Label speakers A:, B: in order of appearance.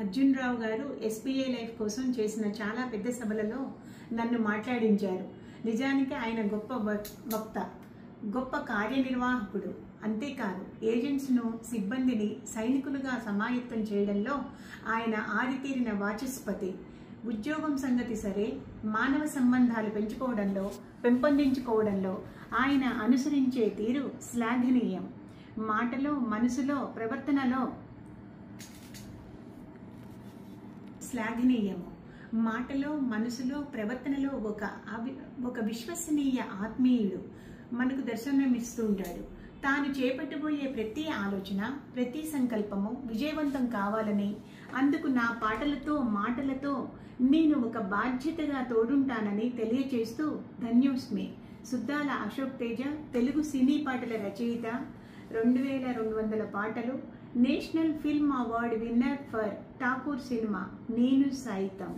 A: అర్జున్ రావు గారు SBI life కోసం చేసిన చాలా పెద్ద సభలలో నన్ను మాట్లాడించారు. నిజానికి ఆయన గొప్ప వక్త, గొప్ప కార్యనిర్వాహకుడు. అంతేకాదు, ఏజెంట్స్ను, సిబ్బందిని సైనికులుగా సమాయత్తం చేయడంలో ఆయన ఆరితేరిన వాచస్పతి. ఉద్యోగం సంగతి సరే, మానవ సంబంధాలు పెంపొందించుకోవడంలో ఆయన అనుసరించే తీరు శ్లాఘనీయం. మాటలో, మనసులో, ప్రవర్తనలో శ్లాఘనీయము. మాటలో, మనసులో, ప్రవర్తనలో ఒక విశ్వసనీయ ఆత్మీయుడు మనకు దర్శనమిస్తూ ఉంటాడు. తాను చేపట్టబోయే ప్రతి ఆలోచన, ప్రతి సంకల్పము విజయవంతం కావాలని, అందుకు నా పాటలతో, మాటలతో నేను ఒక బాధ్యతగా తోడుంటానని తెలియచేస్తూ ధన్యోస్మి. సుద్దాల అశోక్ తేజ, తెలుగు సినీ పాటల రచయిత, 2200 పాటలు, national film award winner for Thakur cinema నేను సైతం.